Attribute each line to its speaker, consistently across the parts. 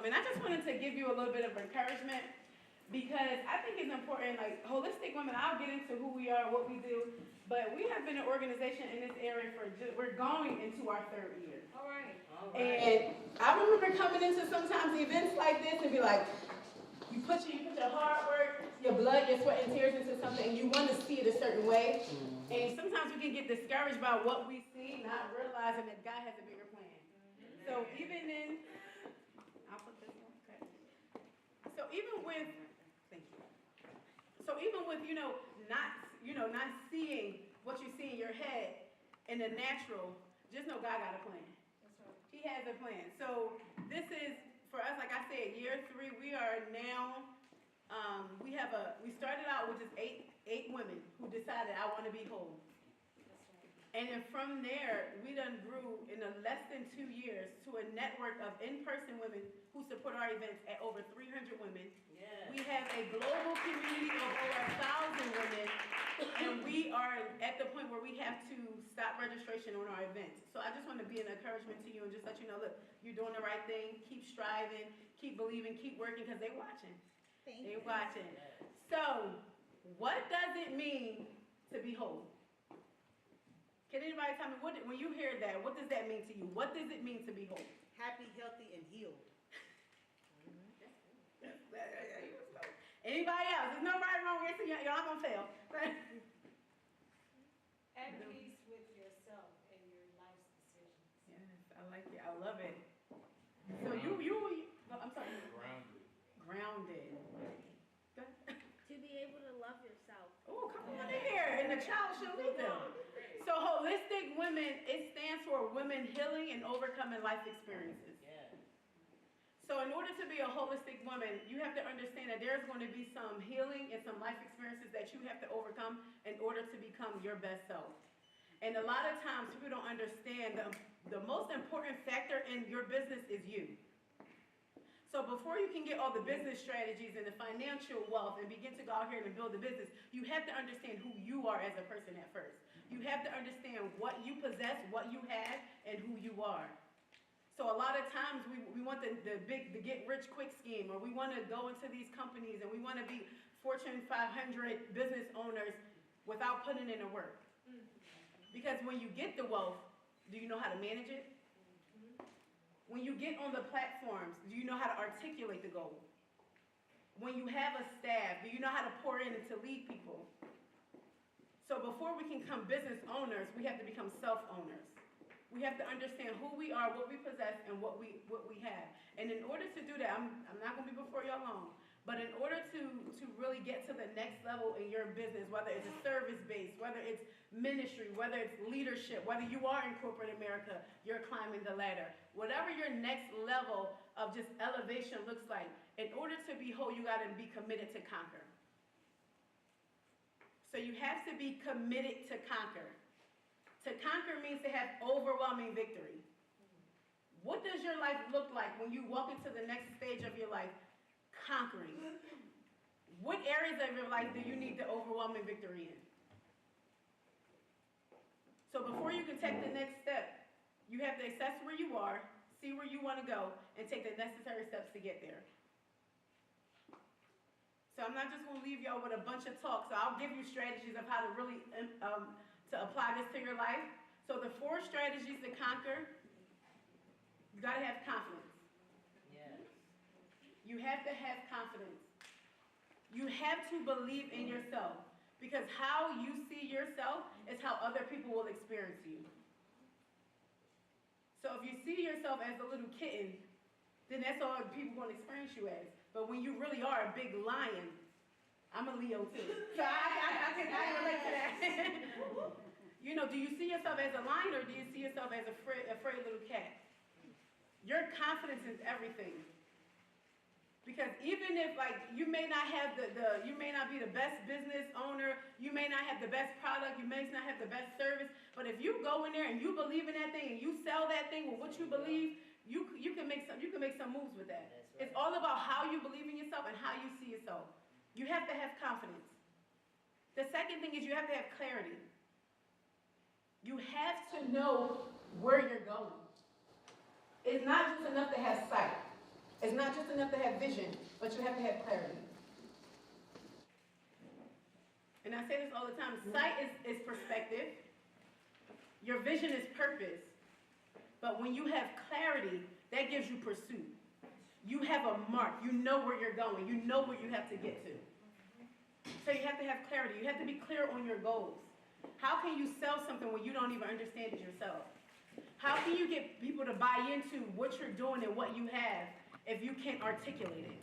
Speaker 1: women. I just wanted to give you a little bit of encouragement because I think it's important, like holistic women, I'll get into who we are, what we do, but we have been an organization in this area we're going into our third year.
Speaker 2: All right.
Speaker 1: And I remember coming into sometimes events like this and be like, you put your hard work, your blood, your sweat and tears into something and you want to see it a certain way. And sometimes we can get discouraged by what we see, not realizing that God has a bigger plan. So even in, I'll put this one, okay. So even with, thank you. So even with, not seeing what you see in your head in the natural, just know God got a plan.
Speaker 2: That's right.
Speaker 1: He has a plan. So this is, for us, like I said, year 3, we are now, we started out with just eight women who decided I want to be whole. And then from there, we done grew in less than 2 years to a network of in-person women who support our events at over 300 women.
Speaker 3: Yes.
Speaker 1: We have a global community of over 1,000 women, and we are at the point where we have to stop registration on our events. So I just want to be an encouragement to you and just let you know, look, you're doing the right thing. Keep striving, keep believing, keep working, because they're watching. They're watching. So what does it mean to be whole? Can anybody tell me, when you hear that, what does that mean to you? What does it mean to be whole?
Speaker 2: Happy, healthy, and healed.
Speaker 1: Anybody else? There's no right or wrong answer. Y'all not going to fail.
Speaker 2: At peace with yourself and your life's decisions.
Speaker 1: Yes, I like it. I love it. So I'm sorry. Grounded.
Speaker 4: To be able to love yourself.
Speaker 1: Oh, come on in here. And the child should lead them. So holistic women, it stands for women healing and overcoming life experiences.
Speaker 3: Yeah.
Speaker 1: So in order to be a holistic woman, you have to understand that there's going to be some healing and some life experiences that you have to overcome in order to become your best self. And a lot of times people don't understand the most important factor in your business is you. So before you can get all the business strategies and the financial wealth and begin to go out here and build a business, you have to understand who you are as a person at first. You have to understand what you possess, what you have, and who you are. So a lot of times we want the get rich quick scheme, or we want to go into these companies and we want to be Fortune 500 business owners without putting in the work. Because when you get the wealth, do you know how to manage it? When you get on the platforms, do you know how to articulate the goal? When you have a staff, do you know how to pour in and to lead people? So before we can become business owners, we have to become self-owners. We have to understand who we are, what we possess, and what we have. And in order to do that, I'm not going to be before y'all long, but in order to really get to the next level in your business, whether it's a service-based, whether it's ministry, whether it's leadership, whether you are in corporate America, you're climbing the ladder. Whatever your next level of just elevation looks like, in order to be whole, you got to be committed to conquer. So you have to be committed to conquer. To conquer means to have overwhelming victory. What does your life look like when you walk into the next stage of your life? Conquering. What areas of your life do you need the overwhelming victory in? So before you can take the next step, you have to assess where you are, see where you want to go, and take the necessary steps to get there. So I'm not just going to leave y'all with a bunch of talk. So I'll give you strategies of how to really to apply this to your life. So the 4 strategies to conquer, you got to have confidence.
Speaker 3: Yes.
Speaker 1: You have to have confidence. You have to believe in yourself, because how you see yourself is how other people will experience you. So if you see yourself as a little kitten, then that's all people are going to experience you as. But when you really are a big lion, I'm a Leo too. So I can relate to that. Do you see yourself as a lion, or do you see yourself as a afraid little cat? Your confidence is everything. Because even if you may not have you may not be the best business owner, you may not have the best product, you may not have the best service, but if you go in there and you believe in that thing and you sell that thing with what you believe, you can make some moves with that.
Speaker 3: Right.
Speaker 1: It's all about how you believe in yourself and how you see yourself. You have to have confidence. The second thing is you have to have clarity. You have to know where you're going. It's not just enough to have sight. It's not just enough to have vision, but you have to have clarity. And I say this all the time, sight is perspective. Your vision is purpose. But when you have clarity, that gives you pursuit. You have a mark. You know where you're going. You know where you have to get to. So you have to have clarity. You have to be clear on your goals. How can you sell something when you don't even understand it yourself? How can you get people to buy into what you're doing and what you have if you can't articulate it?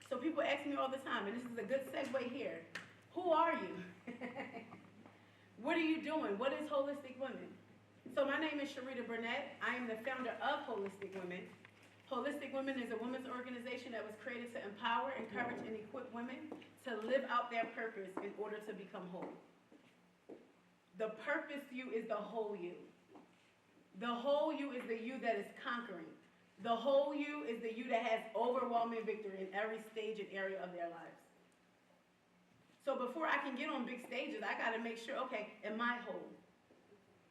Speaker 1: So people ask me all the time, and this is a good segue here. Who are you? What are you doing? What is Holistic Women? So my name is Sharita Burnett. I am the founder of Holistic Women. Holistic Women is a women's organization that was created to empower, encourage, and equip women to live out their purpose in order to become whole. The purpose you is the whole you. The whole you is the you that is conquering. The whole you is the you that has overwhelming victory in every stage and area of their lives. So before I can get on big stages, I got to make sure, okay, am I whole?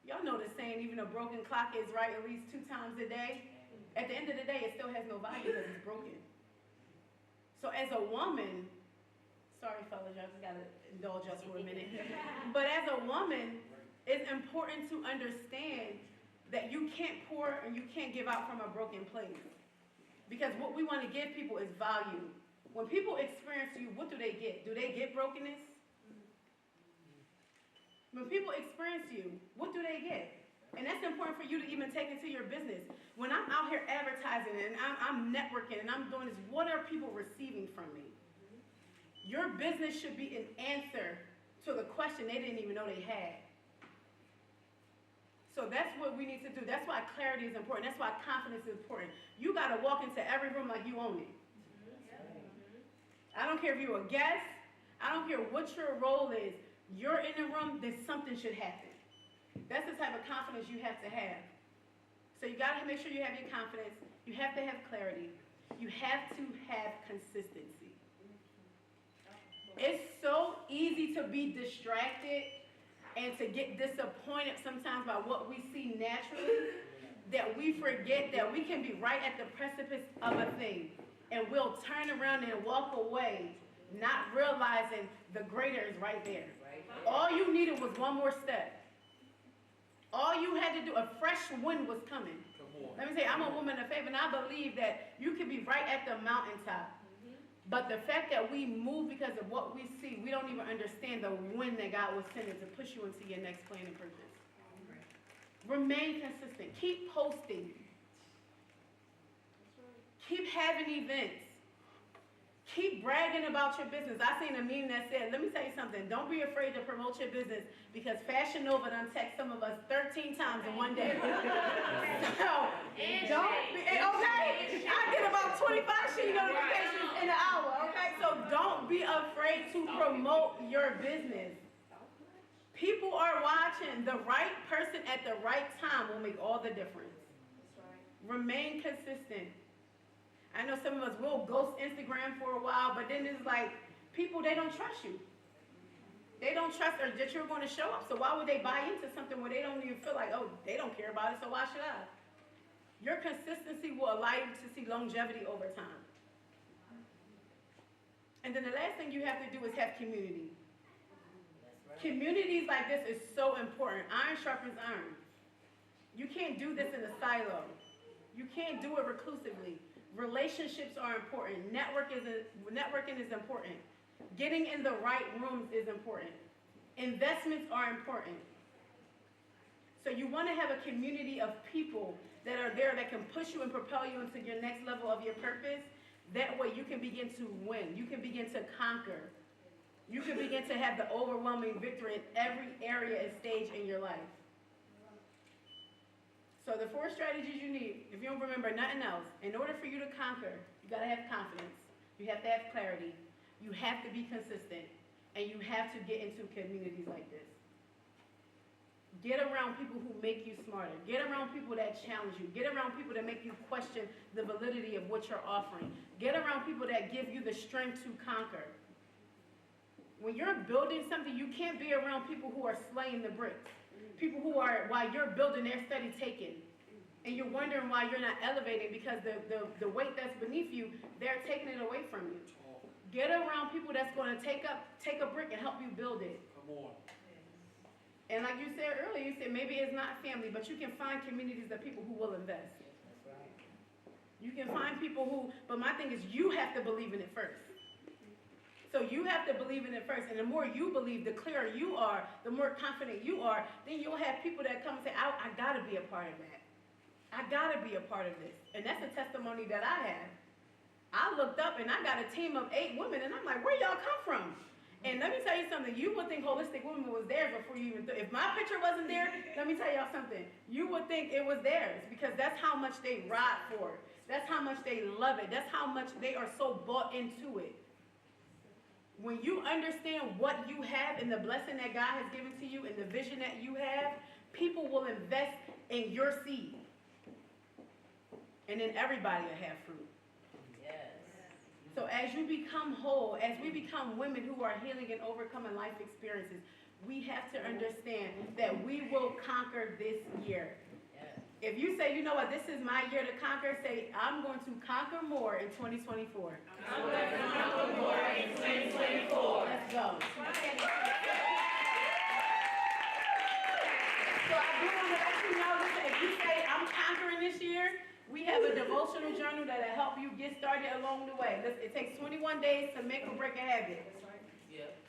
Speaker 1: Y'all know the saying, even a broken clock is right at least 2 times a day. At the end of the day, it still has no value because it's broken. So as a woman, sorry fellas, y'all just got to indulge us for a minute. But as a woman, it's important to understand that you can't pour and you can't give out from a broken place. Because what we want to give people is value. When people experience you, what do they get? Do they get brokenness? When people experience you, what do they get? And that's important for you to even take into your business. When I'm out here advertising and I'm networking and I'm doing this, what are people receiving from me? Your business should be an answer to the question they didn't even know they had. So that's what we need to do. That's why clarity is important. That's why confidence is important. You got to walk into every room like you own it. I don't care if you're a guest. I don't care what your role is. You're in the room, then something should happen. That's the type of confidence you have to have. So you got to make sure you have your confidence. You have to have clarity. You have to have consistency. It's so easy to be distracted and to get disappointed sometimes by what we see naturally that we forget that we can be right at the precipice of a thing and we'll turn around and walk away not realizing the greater is right there. All you needed was one more step. All you had to do, a fresh wind was coming. Let me say, I'm a woman of faith, and I believe that you can be right at the mountaintop. But the fact that we move because of what we see, we don't even understand the wind that God was sending to push you into your next plan and purpose. Remain consistent. Keep posting. Keep having events. Keep bragging about your business. I seen a meme that said, let me tell you something, don't be afraid to promote your business because Fashion Nova done text some of us 13 times in one day. So, don't be, okay, I get about 25 sheet notifications in an hour, okay? So don't be afraid to promote your business. People are watching. The right person at the right time will make all the difference. Remain consistent. I know some of us will ghost Instagram for a while, but then it's like, people, they don't trust you. They don't trust that you're going to show up, so why would they buy into something where they don't even feel like, oh, they don't care about it, so why should I? Your consistency will allow you to see longevity over time. And then the last thing you have to do is have community. Communities like this is so important. Iron sharpens iron. You can't do this in a silo. You can't do it reclusively. Relationships are important. Networking is important. Getting in the right rooms is important. Investments are important. So you want to have a community of people that are there that can push you and propel you into your next level of your purpose. That way you can begin to win. You can begin to conquer. You can begin to have the overwhelming victory in every area and stage in your life. So the 4 strategies you need, if you don't remember nothing else, in order for you to conquer, you got to have confidence. You have to have clarity. You have to be consistent. And you have to get into communities like this. Get around people who make you smarter. Get around people that challenge you. Get around people that make you question the validity of what you're offering. Get around people that give you the strength to conquer. When you're building something, you can't be around people who are slaying the bricks. People who are, while you're building, they're steady taking. And you're wondering why you're not elevating because the weight that's beneath you, they're taking it away from you. Get around people that's going to take a brick and help you build it.
Speaker 3: Come on.
Speaker 1: And like you said earlier, you said maybe it's not family, but you can find communities of people who will invest.
Speaker 5: That's right.
Speaker 1: You can find people who, but my thing is you have to believe in it first. So you have to believe in it first. And the more you believe, the clearer you are, the more confident you are, then you'll have people that come and say, I got to be a part of that. I got to be a part of this. And that's a testimony that I have. I looked up and I got a team of 8 women, and I'm like, where y'all come from? And let me tell you something. You would think Holistic Women was theirs before you even if my picture wasn't there, let me tell y'all something. You would think it was theirs because that's how much they ride for it. That's how much they love it. That's how much they are so bought into it. When you understand what you have and the blessing that God has given to you and the vision that you have, people will invest in your seed. And then everybody will have fruit. So as you become whole, as we become women who are healing and overcoming life experiences, we have to understand that we will conquer this year. If you say, you know what, this is my year to conquer, say, I'm going to conquer more in 2024.
Speaker 5: I'm going to conquer more in 2024.
Speaker 1: Let's go. So I do want to let you know that if you say, I'm conquering this year, we have a devotional journal that'll help you get started along the way. It takes 21 days to make or break a habit.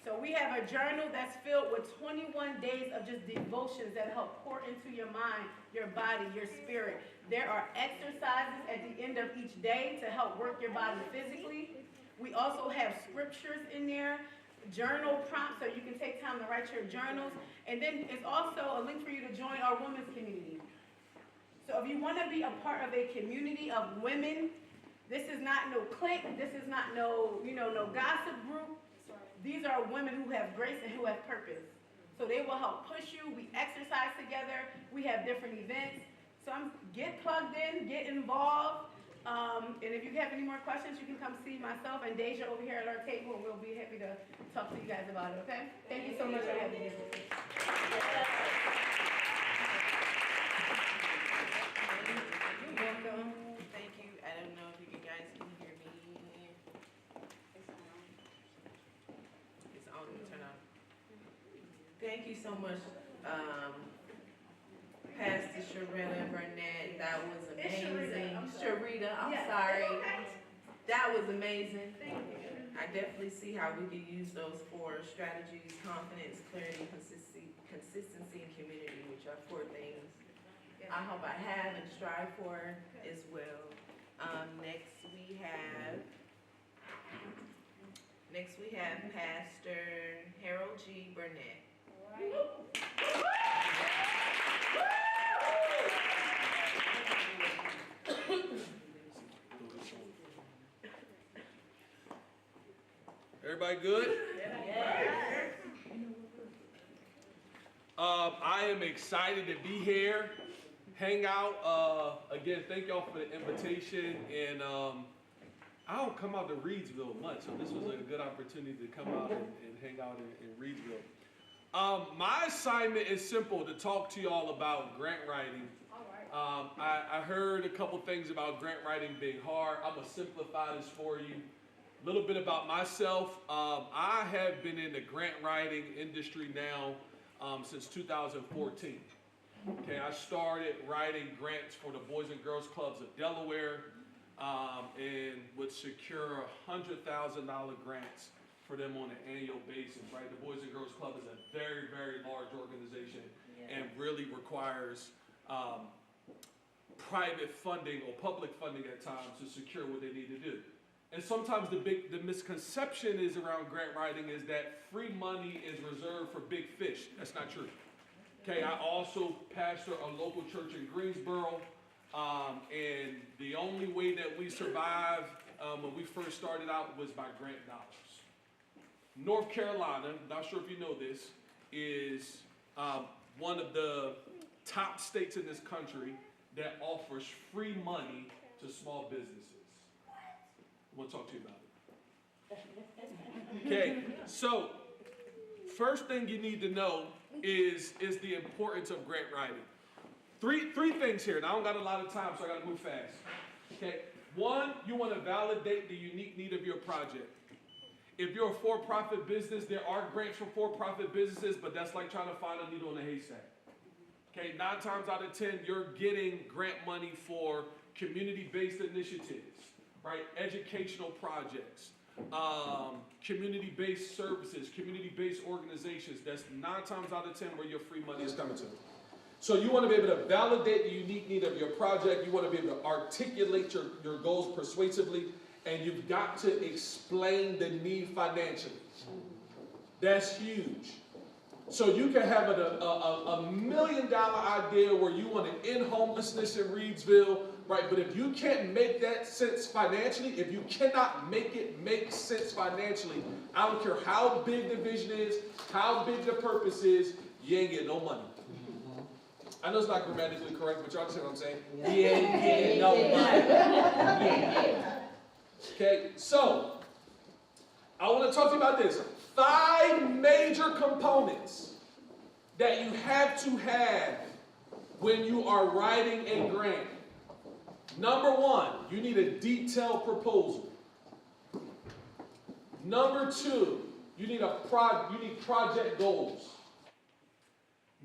Speaker 1: So we have a journal that's filled with 21 days of just devotions that help pour into your mind, your body, your spirit. There are exercises at the end of each day to help work your body physically. We also have scriptures in there, journal prompts so you can take time to write your journals. And then it's also a link for you to join our women's community. So if you want to be a part of a community of women, this is not no clique, this is not no gossip group. These are women who have grace and who have purpose. So they will help push you. We exercise together. We have different events. So get plugged in, get involved. And if you have any more questions, you can come see myself and Deja over here at our table, and we'll be happy to talk to you guys about it, okay? Thank you so much for having me. You're welcome.
Speaker 5: Thank you. I don't know if you guys can hear me. It's on. Turn on. Thank you so much, Pastor Sharita Burnett. That was amazing. Sharita, I'm sorry. That was amazing.
Speaker 1: Thank you.
Speaker 5: I definitely see how we could use those 4 strategies: confidence, clarity, consistency, and community, which are 4 things I hope I have and strive for as well. Next we have Pastor Harold G. Burnett.
Speaker 3: Everybody good? I am excited to be here, hang out. Again, thank y'all for the invitation. And I don't come out to Reedsville much, so this was a good opportunity to come out and hang out in Reedsville. My assignment is simple: to talk to y'all about grant writing. I heard a couple things about grant writing being hard. I'm gonna simplify this for you. A little bit about myself. I have been in the grant writing industry now since 2014. Okay, I started writing grants for the Boys and Girls Clubs of Delaware and would secure $100,000 grants for them on an annual basis, right? The Boys and Girls Club is a very, very large organization and really requires private funding or public funding at times to secure what they need to do. And sometimes the misconception is around grant writing is that free money is reserved for big fish. That's not true. Okay, I also pastor a local church in Greensboro, and the only way that we survived when we first started out was by grant dollars. North Carolina, not sure if you know this, is one of the top states in this country that offers free money to small businesses. I want to talk to you about it. Okay, so first thing you need to know is the importance of grant writing. three things here, and I don't got a lot of time, so I gotta move fast. Okay, one, you wanna validate the unique need of your project. If you're a for-profit business, there are grants for for-profit businesses, but that's like trying to find a needle in a haystack. Okay, 9 times out of 10, you're getting grant money for community-based initiatives, right? Educational projects, community-based services, community-based organizations. That's 9 times out of 10 where your free money is coming to. So you want to be able to validate the unique need of your project. You want to be able to articulate your goals persuasively, and you've got to explain the need financially. That's huge. So you can have a $1 million idea where you want to end homelessness in Reedsville, right? But if you can't make that sense financially, if you cannot make it make sense financially, I don't care how big the vision is, how big the purpose is, you ain't getting no money. I know it's not grammatically correct, but y'all understand what I'm saying? You ain't getting no money. Yeah. Okay, so I want to talk to you about this. 5 major components that you have to have when you are writing a grant. Number 1, you need a detailed proposal. Number 2, you need project goals.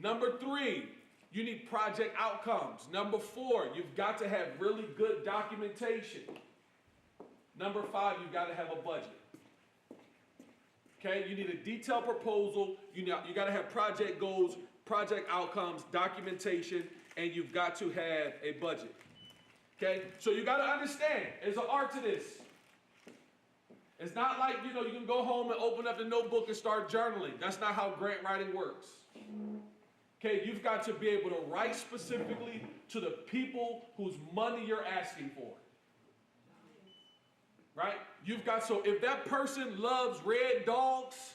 Speaker 3: Number 3, you need project outcomes. Number 4, you've got to have really good documentation. Number 5, you've got to have a budget. Okay, you need a detailed proposal, you got to have project goals, project outcomes, documentation, and you've got to have a budget. Okay, so you got to understand, there's an art to this. It's not like, you can go home and open up the notebook and start journaling. That's not how grant writing works. Okay, you've got to be able to write specifically to the people whose money you're asking for. Right? So if that person loves red dogs,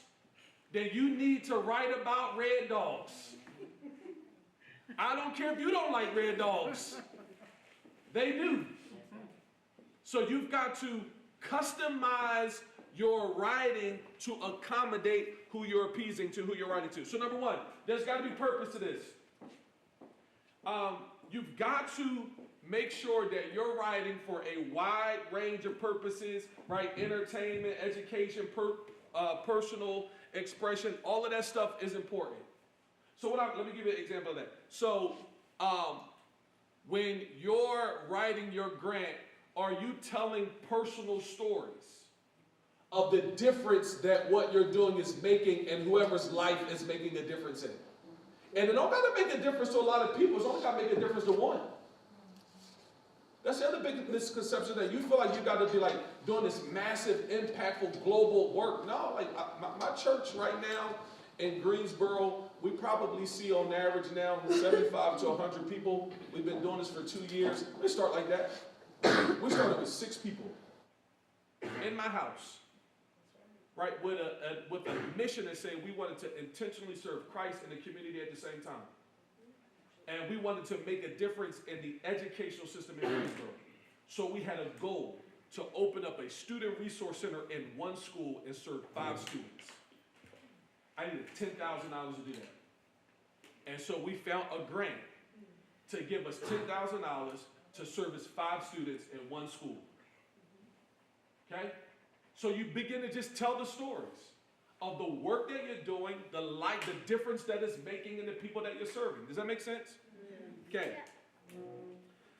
Speaker 3: then you need to write about red dogs. I don't care if you don't like red dogs. They do. So you've got to customize your writing to accommodate who you're appeasing to, who you're writing to. So number 1, there's got to be purpose to this. You've got to make sure that you're writing for a wide range of purposes, right? Entertainment, education, personal expression, all of that stuff is important. So let me give you an example of that. So when you're writing your grant, are you telling personal stories of the difference that what you're doing is making and whoever's life is making a difference in? And it don't got to make a difference to a lot of people. It's only got to make a difference to one. That's the other big misconception, that you feel like you got to be like doing this massive, impactful, global work. No, like my church right now in Greensboro, we probably see on average now 75 to 100 people. We've been doing this for 2 years. We start like that. We started with 6 people in my house, right? With a mission that said we wanted to intentionally serve Christ in the community at the same time. And we wanted to make a difference in the educational system in Greensboro. So we had a goal to open up a student resource center in one school and serve 5 students. I needed $10,000 to do that. And so we found a grant to give us $10,000 to service 5 students in one school. Okay? So you begin to just tell the stories of the work that you're doing, the difference that it's making in the people that you're serving. Does that make sense? Okay.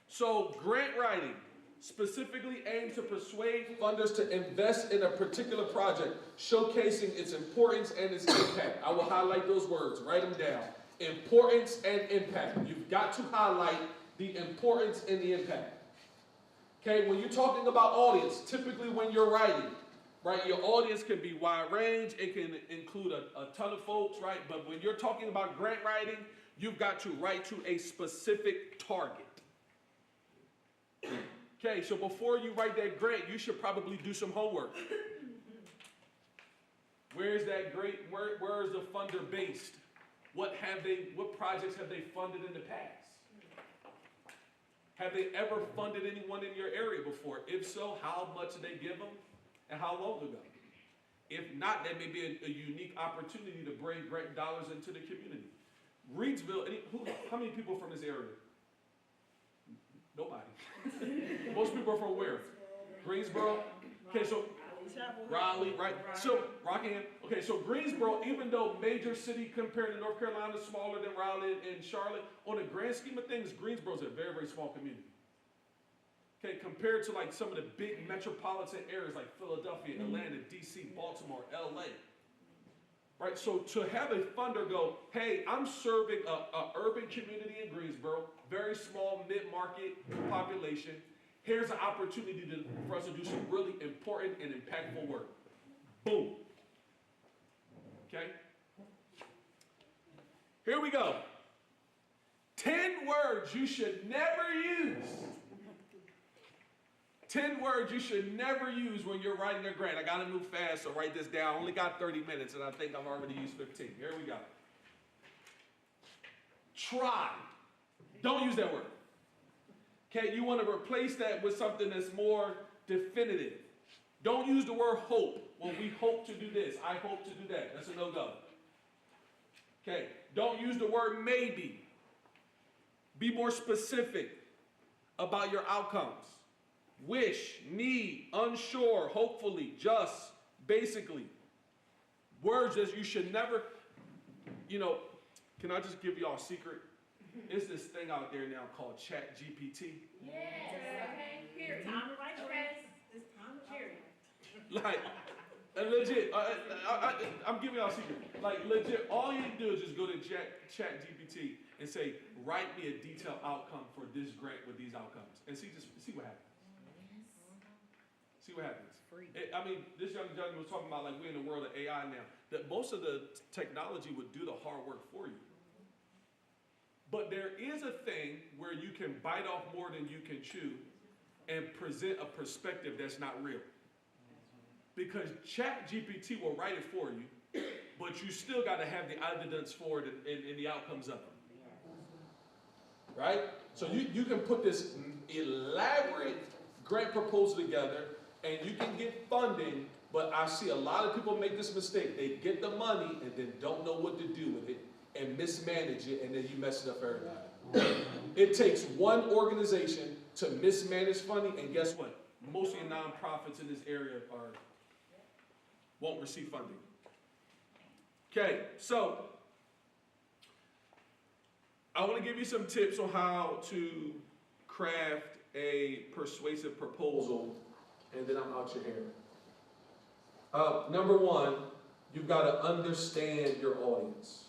Speaker 3: So grant writing specifically aims to persuade funders to invest in a particular project, showcasing its importance and its impact. I will highlight those words. Write them down. Importance and impact. You've got to highlight the importance and the impact. Okay, when you're talking about audience, typically when you're writing, right, your audience can be wide range. It can include a ton of folks, right? But when you're talking about grant writing, you've got to write to a specific target. Okay, so before you write that grant, you should probably do some homework. Where is that grant? Where is the funder based? What projects have they funded in the past? Have they ever funded anyone in your area before? If so, how much did they give them and how long ago? If not, that may be a unique opportunity to bring grant dollars into the community. Reedsville, how many people from this area? Nobody. Most people are from where? Greensboro? Okay, so Raleigh, right? So, Rockingham. Okay, so Greensboro, even though major city compared to North Carolina, smaller than Raleigh and Charlotte, on the grand scheme of things, Greensboro is a very, very small community. Okay, compared to like some of the big metropolitan areas like Philadelphia, Atlanta, DC, Baltimore, LA. Right, so to have a funder go, hey, I'm serving a urban community in Greensboro, very small mid-market population. Here's an opportunity for us to do some really important and impactful work. Boom. Okay? Here we go. 10 words you should never use. 10 words you should never use when you're writing a grant. I got to move fast, so write this down. I only got 30 minutes, and I think I've already used 15. Here we go. Try. Don't use that word. Okay, you want to replace that with something that's more definitive. Don't use the word hope. Well, we hope to do this. I hope to do that. That's a no-go. Okay, don't use the word maybe. Be more specific about your outcomes. Wish, need, unsure, hopefully, just, basically. Words that you should never, can I just give y'all a secret? It's this thing out there now called ChatGPT.
Speaker 4: Yes. Okay. Period.
Speaker 2: Time to write
Speaker 4: Okay.
Speaker 2: It's time to period.
Speaker 3: Like, legit, I'm giving y'all a secret. Like, legit, all you do is just go to ChatGPT and say, write me a detailed outcome for this grant with these outcomes. And see what happens. See what happens. This young gentleman was talking about, like, we're in the world of AI now, that most of the technology would do the hard work for you. But there is a thing where you can bite off more than you can chew and present a perspective that's not real. Because ChatGPT will write it for you, but you still got to have the evidence for it and the outcomes of it. Right? So you can put this elaborate grant proposal together, and you can get funding, but I see a lot of people make this mistake. They get the money and then don't know what to do with it and mismanage it, and then you mess it up for everybody. It takes one organization to mismanage funding, and guess what? Most of your nonprofits in this area won't receive funding. Okay, so I want to give you some tips on how to craft a persuasive proposal, and then I'm out your hair. Number one, you've got to understand your audience.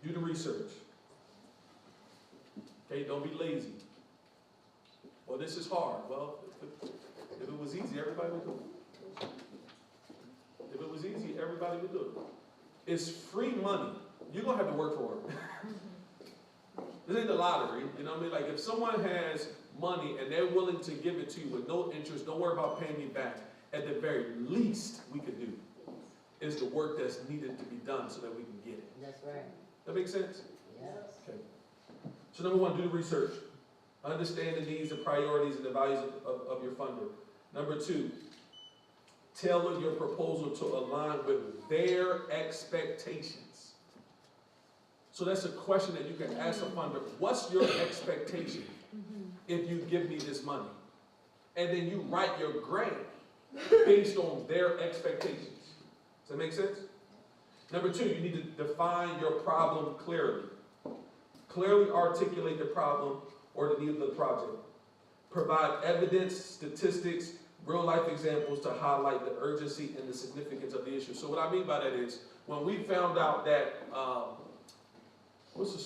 Speaker 3: Do the research. Okay, don't be lazy. Well, this is hard. Well, if it was easy, everybody would do it. If it was easy, everybody would do it. It's free money. You're going to have to work for it. This ain't the lottery. You know what I mean? Like, if someone has money and they're willing to give it to you with no interest, don't worry about paying me back. At the very least we could do is the work that's needed to be done so that we can get it.
Speaker 6: That's right.
Speaker 3: That makes sense?
Speaker 6: Yes.
Speaker 3: Okay. So number one, do the research. Understand the needs, the priorities, and the values of your funder. Number two, tailor your proposal to align with their expectations. So that's a question that you can ask a funder. What's your expectation if you give me this money? And then you write your grant based on their expectations. Does that make sense? Number two, you need to define your problem clearly. Clearly articulate the problem or the need of the project. Provide evidence, statistics, real-life examples to highlight the urgency and the significance of the issue. So what I mean by that is, when we found out that, what's the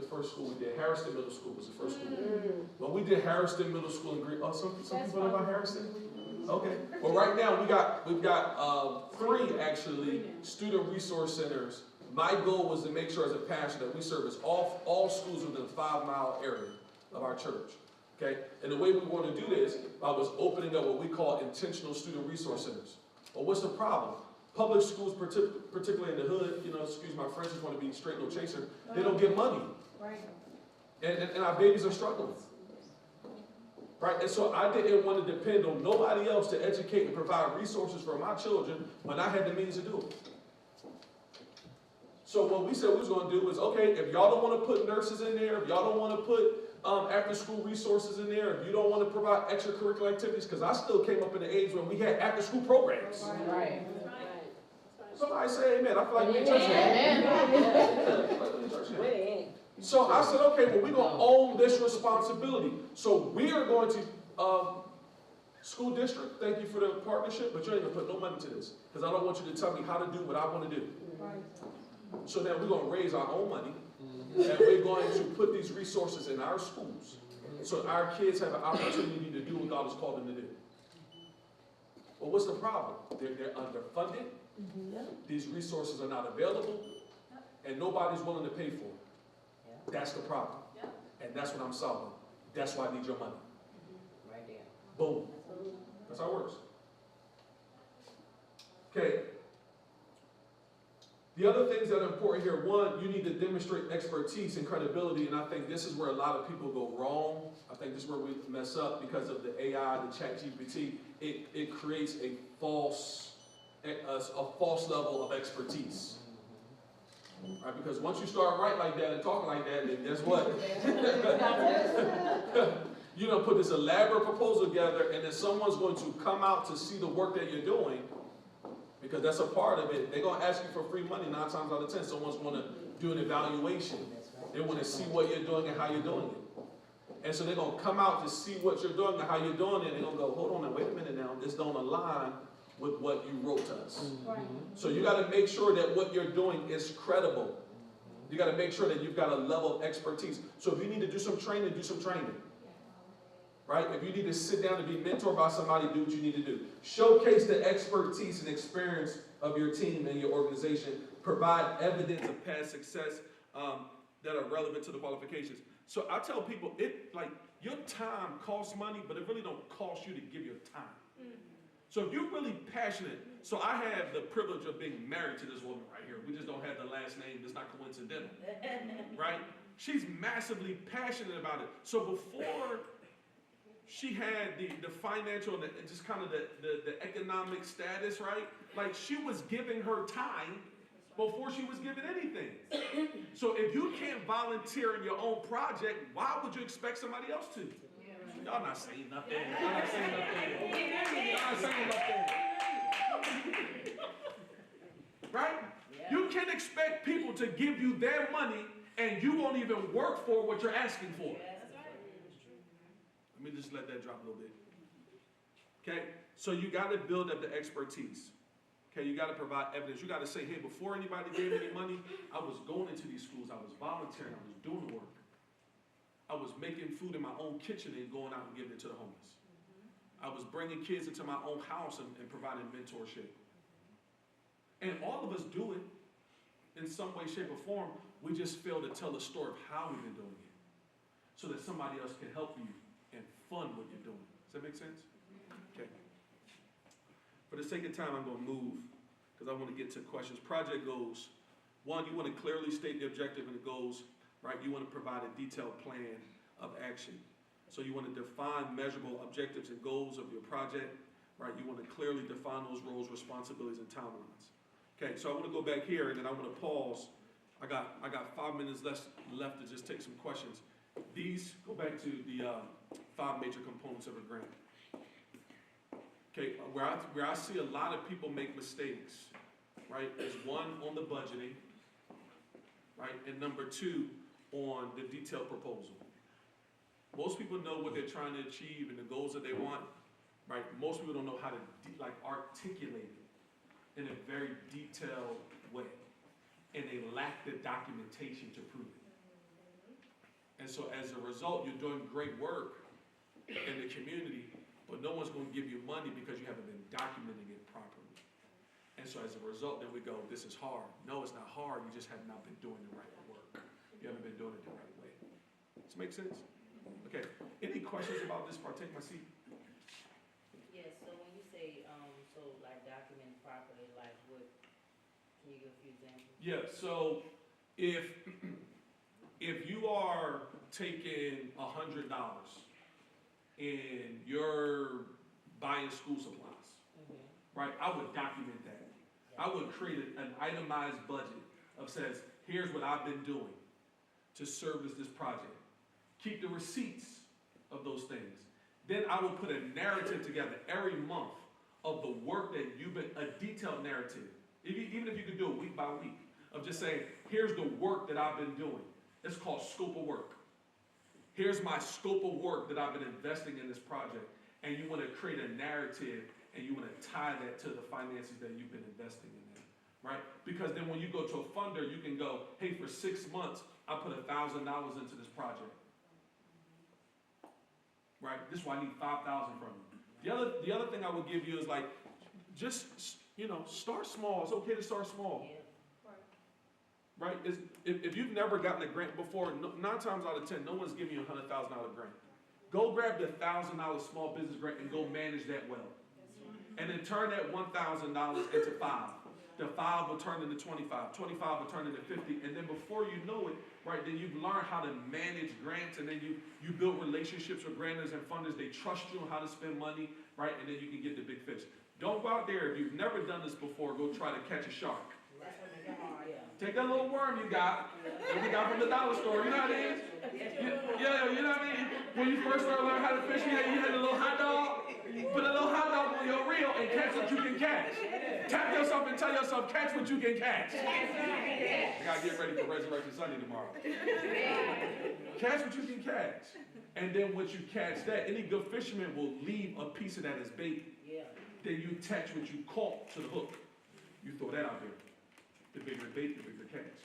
Speaker 3: first school we did? Harrison Middle School was the first school. When we did Harrison Middle School in Greece, some people know about Harrison? Okay. Well, right now we've got 3 actually student resource centers. My goal was to make sure as a pastor that we service all schools within a 5-mile area of our church. Okay? And the way we want to do this was opening up what we call intentional student resource centers. Well, what's the problem? Public schools, particularly in the hood, excuse my French, just want to be straight, no chaser, they don't get money.
Speaker 2: Right.
Speaker 3: And our babies are struggling. Right? And so I didn't want to depend on nobody else to educate and provide resources for my children when I had the means to do it. So what we said we was going to do was, okay, if y'all don't want to put nurses in there, if y'all don't want to put after-school resources in there. If you don't want to provide extracurricular activities, because I still came up in the age when we had after-school programs.
Speaker 6: Right.
Speaker 3: Somebody say amen. I feel like we in church now.
Speaker 6: Amen.
Speaker 3: So I said, okay, well, we're going to own this responsibility. So we are going to, school district, thank you for the partnership, but you ain't going to put no money to this. Because I don't want you to tell me how to do what I want to do. So now we're going to raise our own money, and we're going to put these resources in our schools. So our kids have an opportunity to do what God has called them to do. Well, what's the problem? They're underfunded. These resources are not available, and nobody's willing to pay for it. That's the problem. And that's what I'm solving. That's why I need your money.
Speaker 6: Right there.
Speaker 3: Boom. That's how it works. Okay. The other things that are important here, one, you need to demonstrate expertise and credibility, and I think this is where a lot of people go wrong. I think this is where we mess up because of the AI, the ChatGPT. It creates a false level of expertise. Right? Because once you start writing like that and talking like that, then guess what? You don't put this elaborate proposal together, and then someone's going to come out to see the work that you're doing, because that's a part of it. They're going to ask you for free money 9 times out of 10. Someone's going to do an evaluation. They want to see what you're doing and how you're doing it. And so they're going to come out to see what you're doing and how you're doing it, and they're going to go, hold on now, wait a minute now, this don't align with what you wrote to us. So you got to make sure that what you're doing is credible. You got to make sure that you've got a level of expertise. So if you need to do some training, do some training. Right? If you need to sit down and be mentored by somebody, do what you need to do. Showcase the expertise and experience of your team and your organization. Provide evidence of past success that are relevant to the qualifications. So I tell people, your time costs money, but it really don't cost you to give your time. So if you're really passionate, so I have the privilege of being married to this woman right here. We just don't have the last name. It's not coincidental, right? She's massively passionate about it. So before she had the financial and just kind of the economic status, right? Like she was giving her time before she was given anything. So if you can't volunteer in your own project, why would you expect somebody else to? Y'all not saying nothing. Y'all not saying nothing. Y'all not saying nothing. Right? You can't expect people to give you their money and you won't even work for what you're asking for. Let me just let that drop a little bit. Okay? So you got to build up the expertise. Okay? You got to provide evidence. You got to say, hey, before anybody gave me any money, I was going into these schools. I was volunteering. I was doing the work. I was making food in my own kitchen and going out and giving it to the homeless. I was bringing kids into my own house and providing mentorship. And all of us do it in some way, shape, or form. We just fail to tell the story of how we've been doing it so that somebody else can help you and fund what you're doing. Does that make sense? Okay. For the sake of time, I'm going to move because I want to get to questions. Project goals. One, you want to clearly state the objective and the goals. Right, you want to provide a detailed plan of action. So you want to define measurable objectives and goals of your project. Right, you want to clearly define those roles, responsibilities, and timelines. Okay, so I want to go back here and then I want to pause. I got 5 minutes left to just take some questions. These go back to the 5 major components of a grant. Okay, where I see a lot of people make mistakes. Right, is one on the budgeting. Right, and number 2. On the detailed proposal. Most people know what they're trying to achieve and the goals that they want, right? Most people don't know how to articulate it in a very detailed way, and they lack the documentation to prove it. And so as a result, you're doing great work in the community, but no one's going to give you money because you haven't been documenting it properly. And so as a result, then we go, this is hard. No, it's not hard. You just have not been doing the right work. You haven't been doing it the right way. Does this make sense? Okay. Any questions about this before I take my seat?
Speaker 7: Yes, so when you say, document properly, what, can you give a few examples?
Speaker 3: Yeah, so if you are taking $100 and you're buying school supplies, right, I would document that. I would create an itemized budget of says, here's what I've been doing to service this project. keep the receipts of those things. Then I will put a narrative together every month of the work that you've been, a detailed narrative. Even if you could do it week by week, of just saying, here's the work that I've been doing. It's called scope of work. Here's my scope of work that I've been investing in this project. And you want to create a narrative and you want to tie that to the finances that you've been investing in there, right? Because then when you go to a funder, you can go, hey, for 6 months, I put $1,000 into this project. Right? This is why I need $5,000 from you. The other thing I would give you is like, just, start small. It's okay to start small. Right? If you've never gotten a grant before, 9 times out of 10, no one's giving you a $100,000 grant. Go grab the $1,000 small business grant and go manage that well. And then turn that $1,000 into 5. The 5 will turn into 25. 25 will turn into 50. And then before you know it, right, then you've learned how to manage grants, and then you build relationships with grantors and funders. They trust you on how to spend money, right? And then you can get the big fish. Don't go out there, if you've never done this before, go try to catch a shark. Take that little worm you got from the dollar store, you know what I mean? Yeah, you know what I mean? When you first started learning how to fish, you had a little hot dog. Put a little hot dog on your reel and catch what you can catch. Tap yourself and tell yourself, catch what you can catch. I gotta get ready for Resurrection Sunday tomorrow. Catch what you can catch. And then once you catch that, any good fisherman will leave a piece of that as bait. Then you attach what you caught to the hook. You throw that out there. The bigger the bait, the bigger the catch.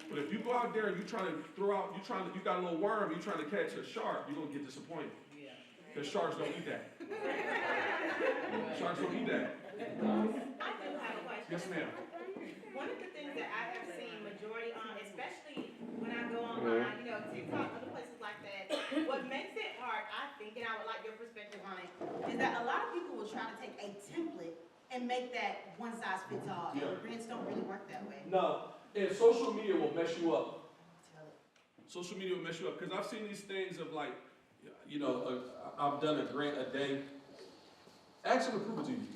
Speaker 3: But if you go out there and you try to throw out, you got a little worm, you're trying to catch a shark, you're gonna get disappointed. Because sharks don't eat that. Sharks don't eat that.
Speaker 6: I do have a question.
Speaker 3: Yes, ma'am.
Speaker 6: One of the things that I have seen majority on, especially when I go online, TikTok, other places like that, what makes it hard, I think, and I would like your perspective on it, is that a lot of people will try to take a template and make that one size fits all. And grants don't really work that way.
Speaker 3: No, and social media will mess you up. Social media will mess you up. Because I've seen these things of like, I've done a grant a day. Ask them to prove it to you.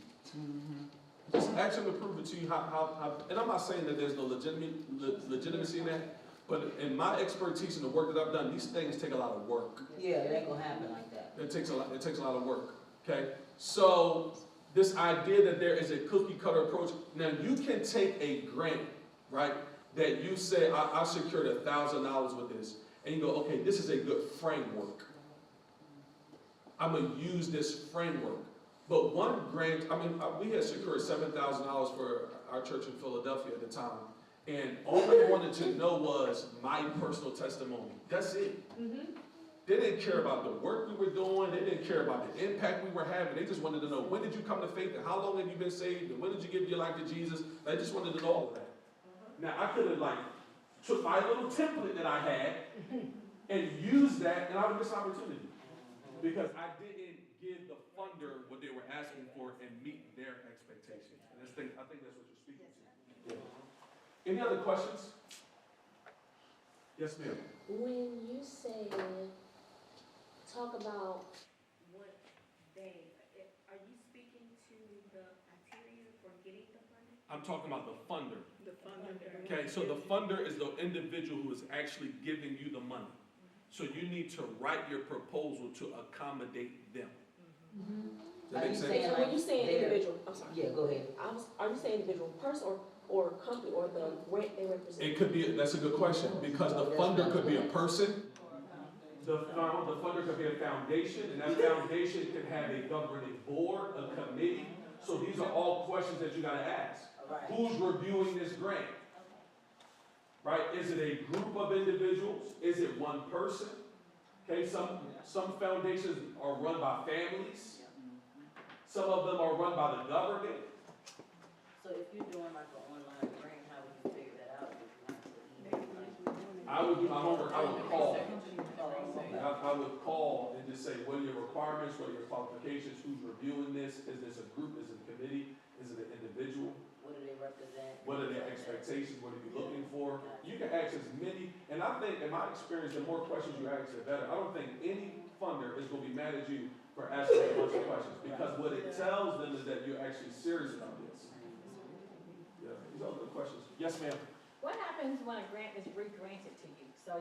Speaker 3: Just ask them to prove it to you how and I'm not saying that there's no legitimacy in that, but in my expertise in the work that I've done, these things take a lot of work.
Speaker 7: Yeah, it ain't gonna happen like that.
Speaker 3: It takes a lot of work. Okay? So this idea that there is a cookie cutter approach. Now you can take a grant, right? That you say, I secured $1,000 with this. And you go, okay, this is a good framework. I'm going to use this framework. But one grant, we had secured $7,000 for our church in Philadelphia at the time. And all they wanted to know was my personal testimony. That's it. They didn't care about the work we were doing. They didn't care about the impact we were having. They just wanted to know, when did you come to faith and how long have you been saved and when did you give your life to Jesus? They just wanted to know all of that. Now, I could have took my little template that I had and used that, and I would miss opportunity. Because I didn't give the funder what they were asking for and meet their expectations. And I think that's what you're speaking to. Yeah. Any other questions? Yes, ma'am.
Speaker 8: When you say, talk about what are you speaking to the criteria for getting the funding?
Speaker 3: I'm talking about the funder.
Speaker 1: The funder.
Speaker 3: Okay, so the funder is the individual who is actually giving you the money. So you need to write your proposal to accommodate them. Does that make sense?
Speaker 8: So when you say individual, I'm sorry.
Speaker 7: Yeah, go ahead.
Speaker 8: Are you saying individual person or company or the grant they represent?
Speaker 3: It could be, that's a good question, because the funder could be a person. The funder could be a foundation, and that foundation can have a governing board, a committee. So these are all questions that you gotta ask. Who's reviewing this grant? Right? Is it a group of individuals? Is it one person? Okay, some foundations are run by families. Some of them are run by the government.
Speaker 7: So if you're doing like an online grant, how would you figure that out?
Speaker 3: I would do my homework. I would call. I would call and just say, what are your requirements? What are your qualifications? Who's reviewing this? Is this a group? Is it a committee? Is it an individual?
Speaker 7: What do they represent?
Speaker 3: What are their expectations? What are you looking for? You can ask as many, and I think in my experience, the more questions you ask, the better. I don't think any funder is going to be mad at you for asking a bunch of questions, because what it tells them is that you're actually serious about this. Yeah, these are good questions. Yes, ma'am.
Speaker 9: What happens when a grant is re-granted to you? So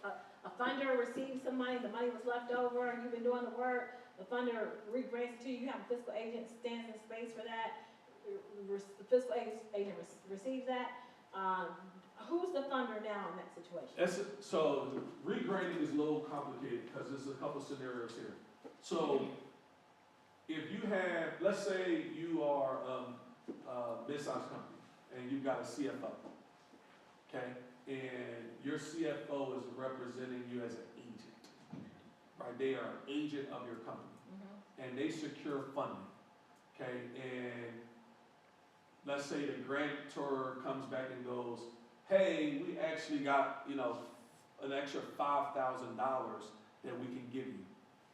Speaker 9: a funder receives some money, the money was left over, and you've been doing the work, the funder re-grants it to you, you have a fiscal agent stands in space for that, the fiscal agent receives that. Who's the funder now in that situation?
Speaker 3: So re-granting is a little complicated because there's a couple scenarios here. So if you have, let's say you are a mid-sized company and you've got a CFO, okay? And your CFO is representing you as an agent, right? They are an agent of your company, and they secure funding, okay? And let's say the grantor comes back and goes, hey, we actually got, an extra $5,000 that we can give you.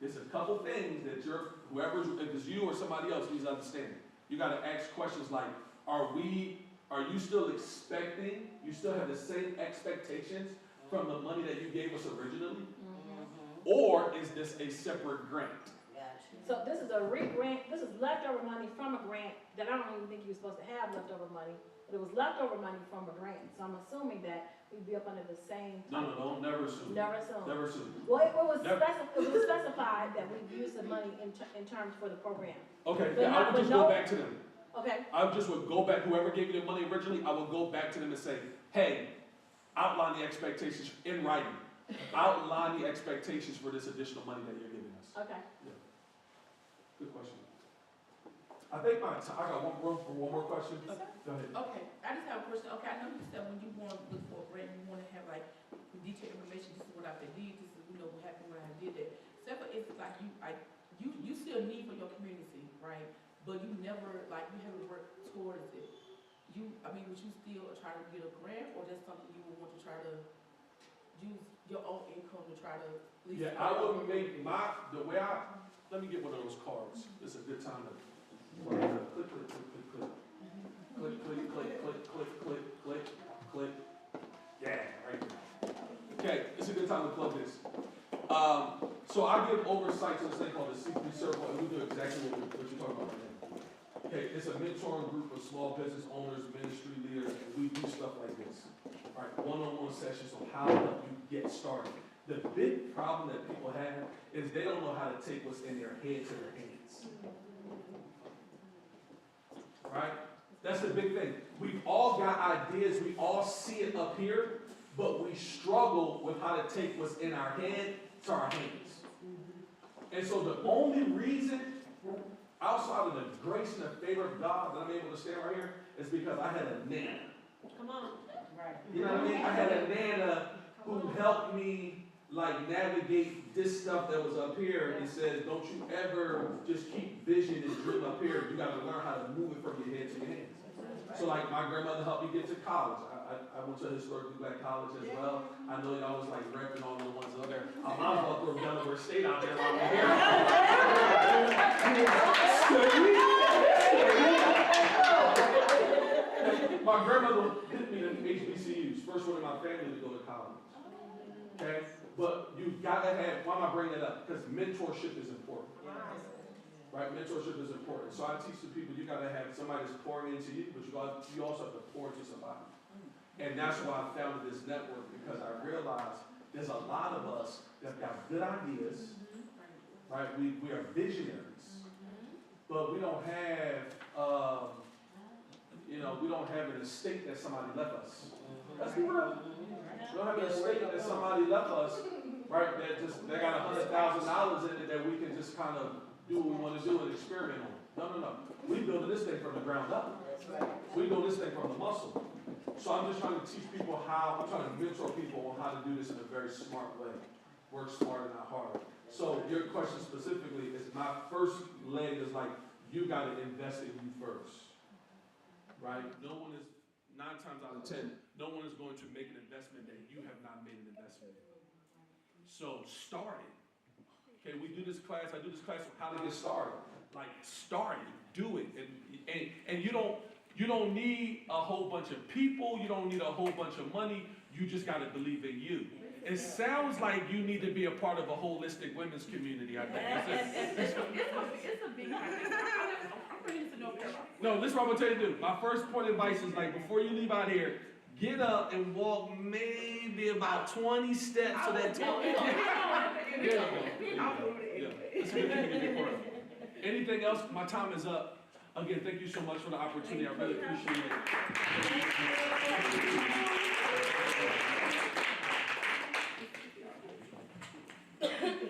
Speaker 3: There's a couple things that if it's you or somebody else, needs to understand. You gotta ask questions like, are you still expecting, you still have the same expectations from the money that you gave us originally? Or is this a separate grant?
Speaker 9: So this is a re-grant, this is leftover money from a grant that I don't even think you're supposed to have leftover money, but it was leftover money from a grant. So I'm assuming that we'd be up under the same.
Speaker 3: No, never assume.
Speaker 9: Never assume.
Speaker 3: Never assume.
Speaker 9: Well, it was specified that we've used the money in terms for the program.
Speaker 3: Okay,
Speaker 9: But
Speaker 3: I would just go back to them.
Speaker 9: Okay,
Speaker 3: I just would go back, whoever gave you the money originally, I would go back to them and say, hey, outline the expectations in writing. Outline the expectations for this additional money that you're giving us.
Speaker 9: okay.
Speaker 3: Good question. I think I got one more question. Go ahead.
Speaker 10: Okay, I just have a question. Okay, I know you said when you want to look for a grant, you want to have like detailed information. This is what I did. This is what happened when I did that. Except for it's like you still need for your community, right? But you never you haven't worked towards it. Would you still try to get a grant, or that's something you would want to try to use your own income to try to? At least
Speaker 3: I would make let me get one of those cards. It's a good time to click, click, click, click, click. Click, click, click, click, click, click, click, click. Yeah, right there. Okay, it's a good time to plug this. So I give oversight to this thing called the C3 Circle, and we do exactly what you're talking about right now. Okay, it's a mentoring group of small business owners, ministry leaders, and we do stuff like this. All right, one-on-one sessions on how to help you get started. The big problem that people have is they don't know how to take what's in their head to their hands. Right? That's the big thing. We've all got ideas, we all see it up here, but we struggle with how to take what's in our head to our hands. And so the only reason, outside of the grace and the favor of God, that I'm able to stand right here is because I had a Nana.
Speaker 9: Come on.
Speaker 10: Right.
Speaker 3: You know what I mean? I had a Nana who helped me navigate this stuff that was up here, and says, don't you ever just keep vision and dream up here. You got to learn how to move it from your head to your hands. So my grandmother helped me get to college. I went to a historically black college as well. I know y'all was repping all the ones up there. I might as well throw Delaware State out there while I'm here. My grandmother hit me in HBCUs, first one in my family to go to college. Okay? But you've got to have, why am I bringing that up? Because mentorship is important. Right? Mentorship is important. So I teach the people you got to have somebody that's pouring into you, but you also have to pour into somebody. And that's why I founded this network, because I realized there's a lot of us that have got good ideas, right? We are visionaries, but we don't have, we don't have an estate that somebody left us. Let's be real. We don't have an estate that somebody left us, right? They got $100,000 in it that we can just kind of do what we want to do and experiment on. No. We building this thing from the ground up. We build this thing from the muscle. So I'm just trying to teach people I'm trying to mentor people on how to do this in a very smart way. Work smarter, not harder. So your question specifically is, my first leg is you got to invest in you first. Right? No one is, 9 times out of 10, no one is going to make an investment that you have not made an investment in. So start it. Okay, we do this class, I do this class on how to get started. Start it, do it. And you don't need a whole bunch of people, you don't need a whole bunch of money, you just gotta believe in you. It sounds like you need to be a part of a holistic women's community, I think.
Speaker 10: It's a big thing. I'm ready to know better.
Speaker 3: No, this is what I'm gonna tell you to do. My first point of advice is before you leave out here, get up and walk maybe about 20 steps to that top. Yeah. That's a good thing to be a part of. Anything else? My time is up. Again, thank you so much for the opportunity. I really appreciate it.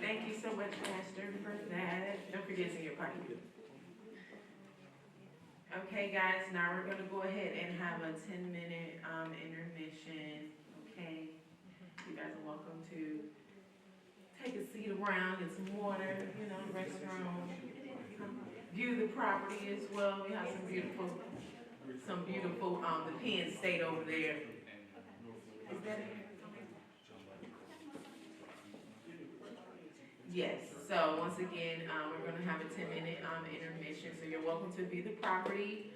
Speaker 5: Thank you so much, Pastor, for that. Don't forget to your party. Okay, guys, now we're gonna go ahead and have a 10-minute intermission, okay? You guys are welcome to take a seat around, get some water, restroom. View the property as well. We have some beautiful, the Penn State over there. Is that it? Yes, so once again, we're gonna have a 10-minute intermission, so you're welcome to view the property.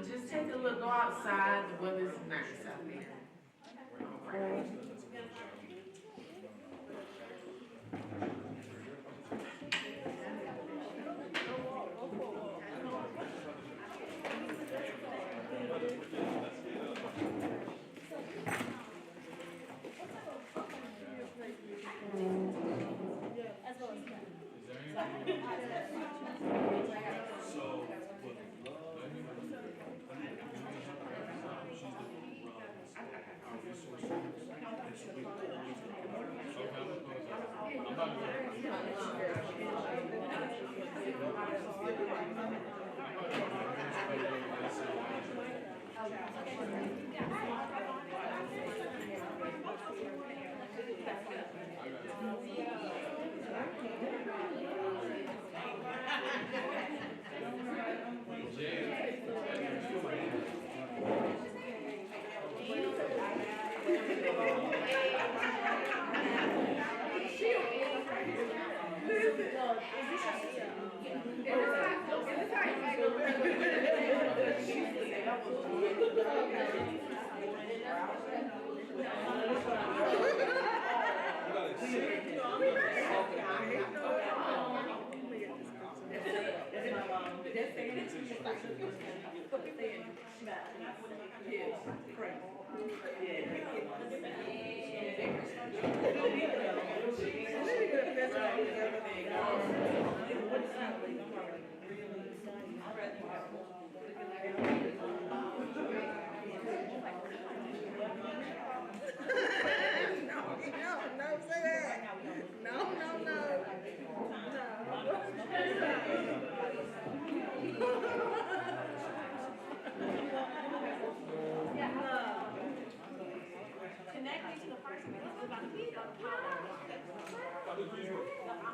Speaker 5: Just take a look, go outside, the weather's nice out there. All right.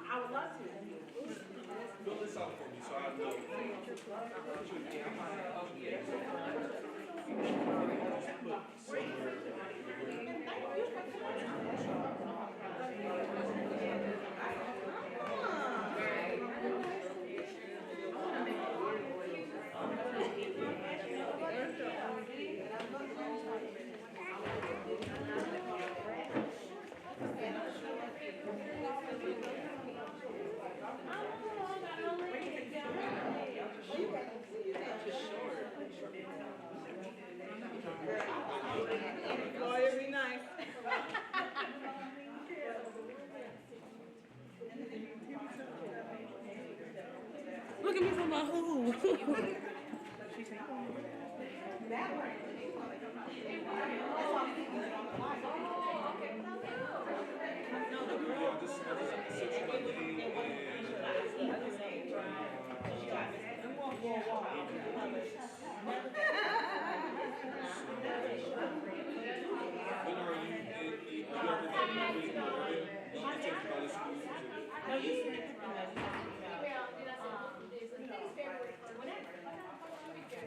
Speaker 9: I would love to.
Speaker 3: Fill this out for me so I know.
Speaker 1: Every night.
Speaker 10: Look at me from my hoo.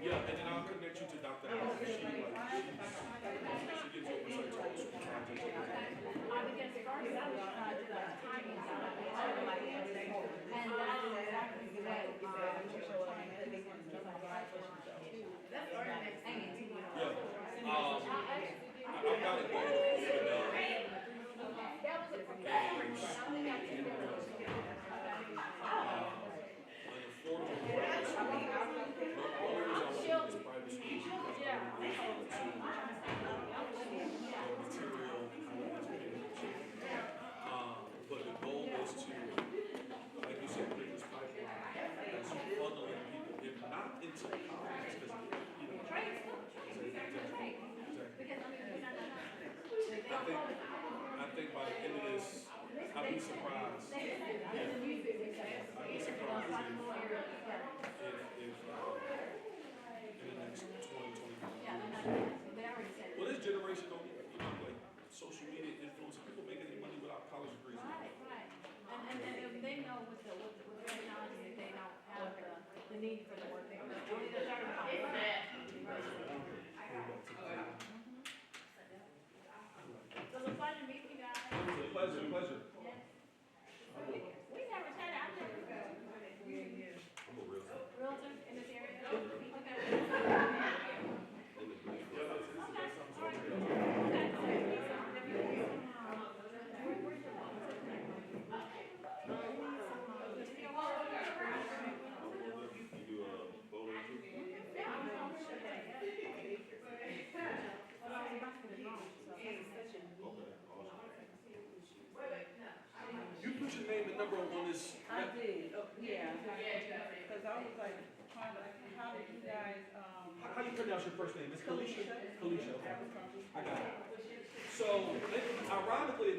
Speaker 3: Yeah, and then I'll connect you to Dr. House. She gets oversight to also I've got to go with
Speaker 9: They already said it.
Speaker 3: Well, this generation don't, like, social media influence, people making their money without college degrees.
Speaker 9: Right, right. And if they know with the technology that they don't have the need for the work, they don't need to learn how to work. So it's a pleasure meeting you guys.
Speaker 3: It's a pleasure, pleasure.
Speaker 9: Yes. We never chatted, I've never.
Speaker 3: I'm a real.
Speaker 9: Realtor in this area? Okay.
Speaker 3: You put your name and number on this.
Speaker 2: I did, yeah, because I was like, how did you guys,
Speaker 3: How you pronounce your first name? It's Kalisha? Kalisha, okay.
Speaker 2: that was from
Speaker 3: I got it. So, ironically